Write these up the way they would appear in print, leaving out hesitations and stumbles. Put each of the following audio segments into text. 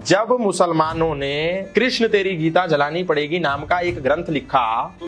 जब मुसलमानों ने कृष्ण तेरी गीता जलानी पड़ेगी नाम का एक ग्रंथ लिखा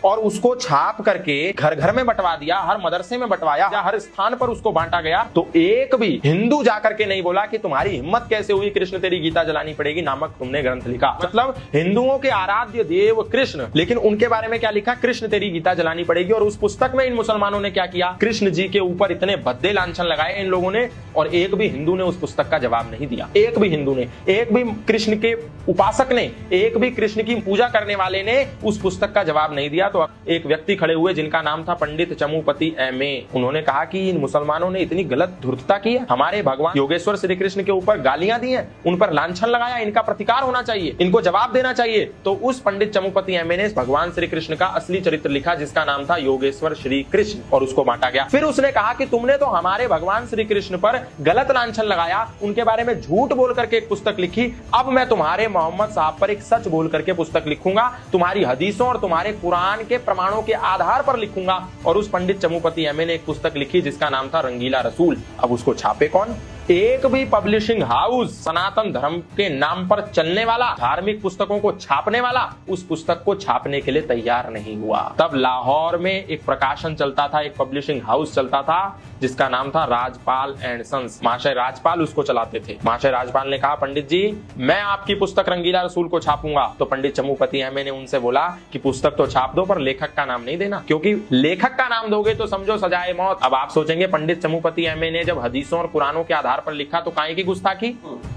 और उसको छाप करके घर घर में बंटवा दिया, हर मदरसे में बंटवाया, हर स्थान पर उसको बांटा गया, तो एक भी हिंदू जाकर के नहीं बोला कि तुम्हारी हिम्मत कैसे हुई कृष्ण तेरी गीता जलानी पड़ेगी नामक तुमने ग्रंथ लिखा। मतलब हिंदुओं के आराध्य देव कृष्ण, लेकिन उनके बारे में क्या लिखा? कृष्ण तेरी गीता जलानी पड़ेगी। और उस पुस्तक में इन मुसलमानों ने क्या किया? कृष्ण जी के ऊपर इतने भद्दे लांछन लगाए इन लोगों ने, और एक भी हिंदू ने उस पुस्तक का जवाब नहीं दिया। एक भी हिंदू ने, एक भी कृष्ण के उपासक ने, एक भी कृष्ण की पूजा करने वाले ने उस पुस्तक का जवाब नहीं दिया। तो एक व्यक्ति खड़े हुए जिनका नाम था पंडित चमुपति एमए, उन्होंने कहा कि इन मुसलमानों ने इतनी गलत धूर्तता की है, हमारे भगवान योगेश्वर श्री कृष्ण के ऊपर गालियां दी हैं, उन पर लांछन लगाया, इनका प्रतिकार होना चाहिए, इनको जवाब देना चाहिए। तो उस पंडित चमुपति एमए ने भगवान श्री कृष्ण का असली चरित्र लिखा जिसका नाम था योगेश्वर श्री कृष्ण, और उसको बांटा गया। फिर उसने कहा कि तुमने तो हमारे भगवान श्री कृष्ण पर गलत लांछन लगाया, उनके बारे में झूठ बोल करके एक पुस्तक लिखी, अब मैं तुम्हारे मोहम्मद साहब पर एक सच बोल करके पुस्तक लिखूंगा, तुम्हारी हदीसों और तुम्हारे कुरान के प्रमाणों के आधार पर लिखूंगा। और उस पंडित चमुपति एमए ने एक पुस्तक लिखी जिसका नाम था रंगीला रसूल। अब उसको छापे कौन? एक भी पब्लिशिंग हाउस सनातन धर्म के नाम पर चलने वाला, धार्मिक पुस्तकों को छापने वाला, उस पुस्तक को छापने के लिए तैयार नहीं हुआ। तब लाहौर में एक प्रकाशन चलता था, एक पब्लिशिंग हाउस चलता था जिसका नाम था राजपाल एंड सन्स। महाशय राजपाल उसको चलाते थे। महाशय राजपाल ने कहा, पंडित जी मैं आपकी पुस्तक रंगीला रसूल को छापूंगा। तो पंडित चमुपति एमए ने उनसे बोला कि पुस्तक तो छाप दो पर लेखक का नाम नहीं देना, क्योंकि लेखक का नाम दोगे तो समझो सजाए मौत। अब आप सोचेंगे पंडित चमुपति एमए ने जब हदीसों और कुरानों के आधार पर लिखा तो काहे की गुस्ताखी?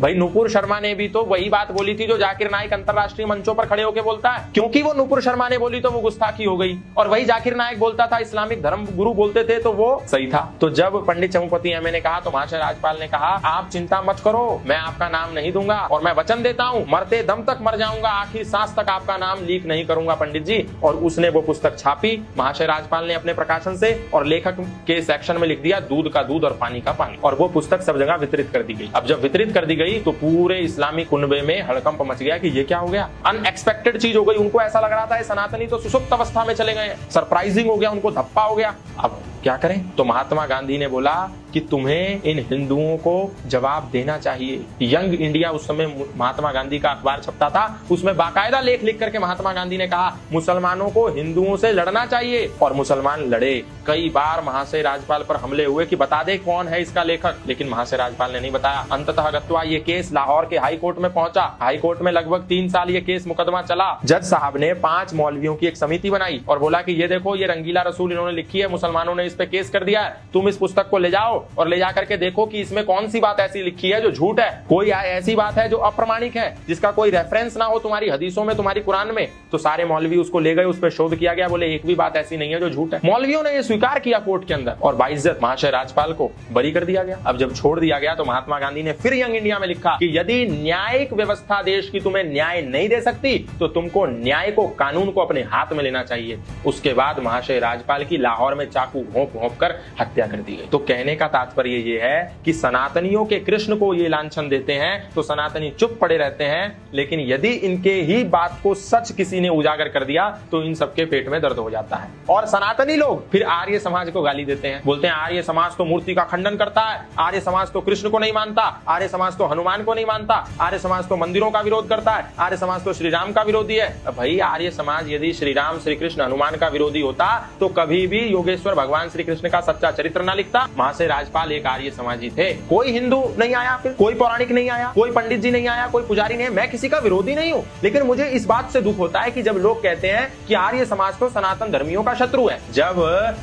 भाई नुपुर शर्मा ने भी तो वही बात बोली थी जो जाकिर नाइक अंतरराष्ट्रीय मंचों पर खड़े होकर बोलता है, क्योंकि वो नुपुर शर्मा ने बोली तो वो गुस्ताखी हो गई, और वही जाकिर नाइक बोलता था, इस्लामिक धर्म गुरु बोलते थे तो वो सही था। तो जब पंडित चमुपति एमए ने कहा तो महाशय राजपाल ने कहा, आप चिंता मत करो, मैं आपका नाम नहीं दूंगा और मैं वचन देता हूँ मरते दम तक मर जाऊंगा, आखिरी सांस तक आपका नाम लीक नहीं करूंगा पंडित जी। और उसने वो पुस्तक छापी महाशय राजपाल ने अपने प्रकाशन से, और लेखक के सेक्शन में लिख दिया दूध का दूध और पानी का पानी, और वो पुस्तक सब जगह वितरित कर दी गई। अब जब वितरित कर दी गई तो पूरे इस्लामी कुनबे में हड़कंप मच गया कि ये क्या हो गया, अनएक्सपेक्टेड चीज हो गई। उनको ऐसा लग रहा था सनातनी तो सुसुप्त अवस्था में चले गए, सरप्राइजिंग हो गया, उनको धप्पा हो गया। अब क्या करें? तो महात्मा गांधी ने बोला कि तुम्हें इन हिंदुओं को जवाब देना चाहिए। यंग इंडिया उस समय महात्मा गांधी का अखबार छपता था, उसमें बाकायदा लेख लिख करके महात्मा गांधी ने कहा मुसलमानों को हिंदुओं से लड़ना चाहिए, और मुसलमान लड़े। कई बार महाशय राजपाल पर हमले हुए कि बता दे कौन है इसका लेखक, लेकिन महाशय राजपाल ने नहीं बताया। अंततः गत्वा ये केस लाहौर के हाई कोर्ट में पहुंचा। हाई कोर्ट में लगभग 3 साल ये केस मुकदमा चला। जज साहब ने 5 मौलवियों की एक समिति बनाई और बोला कि ये देखो ये रंगीला रसूल इन्होंने लिखी है, मुसलमानों ने इस पे केस कर दिया है, तुम इस पुस्तक को ले जाओ और ले जाकर के देखो कि इसमें कौन सी बात ऐसी लिखी है जो झूठ है, कोई ऐसी बात है जो अप्रमाणिक है, जिसका कोई रेफरेंस ना हो तुम्हारी हदीसों में, तुम्हारी कुरान में। तो सारे मौलवी उसको ले गए, उस पर शोध किया गया, बोले एक भी बात ऐसी नहीं है जो झूठ है। मौलवियों ने ये स्वीकार किया कोर्ट के अंदर, और बाइज्जत महाशय राजपाल को बरी कर दिया गया। अब जब छोड़ दिया गया तो महात्मा गांधी ने फिर यंग इंडिया में लिखा कि यदि न्यायिक व्यवस्था देश की तुम्हें न्याय नहीं दे सकती तो तुमको न्याय को, कानून को अपने हाथ में लेना चाहिए। उसके बाद महाशय राजपाल की लाहौर में चाकू घोंप घोंप कर हत्या कर दी गई। तो कहने का तात्पर्य ये है कि सनातनियों के कृष्ण को ये लांछन देते हैं तो सनातनी चुप पड़े रहते हैं, लेकिन यदि इनके ही बात को सच किसी ने उजागर कर दिया तो इन सबके पेट में दर्द हो जाता है। और सनातनी लोग फिर आर्य समाज को गाली देते हैं, बोलते हैं आर्य समाज तो मूर्ति का खंडन करता है, आर्य समाज तो कृष्ण को नहीं मानता, आर्य समाज तो हनुमान को नहीं मानता, आर्य समाज तो मंदिरों का विरोध करता है, आर्य समाज तो श्री राम का विरोधी है। भाई आर्य समाज यदि श्री राम, श्री कृष्ण, हनुमान का विरोधी होता तो कभी भी योगेश्वर भगवान श्री कृष्ण का सच्चा चरित्र ना लिखता। महाशय राजपाल एक आर्य समाजी थे, कोई हिंदू नहीं आया, फिर कोई पौराणिक नहीं आया, कोई पंडित जी नहीं आया, कोई पुजारी नहीं। मैं किसी का विरोधी नहीं हूँ, लेकिन मुझे इस बात से दुख होता है कि जब लोग कहते हैं कि आर्य समाज तो सनातन धर्मियों का शत्रु है। जब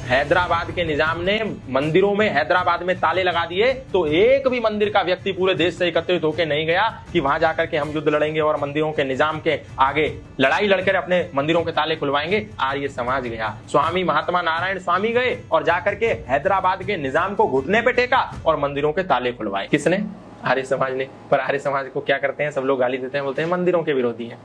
हैदराबाद के निजाम ने मंदिरों में हैदराबाद में ताले लगा दिए तो एक भी मंदिर का व्यक्ति पूरे देश से एकत्रित होकर नहीं गया कि वहां जाकर के हम युद्ध लड़ेंगे और मंदिरों के निजाम के आगे लड़ाई लड़कर अपने मंदिरों के ताले खुलवाएंगे। आर्य समाज गया, स्वामी महात्मा नारायण स्वामी गए और जाकर के हैदराबाद के निजाम को घुटने पे टेका और मंदिरों के ताले खुलवाए। किसने? आर्य समाज ने। पर आर्य समाज को क्या करते हैं, सब लोग गाली देते हैं, बोलते हैं मंदिरों के विरोधी हैं।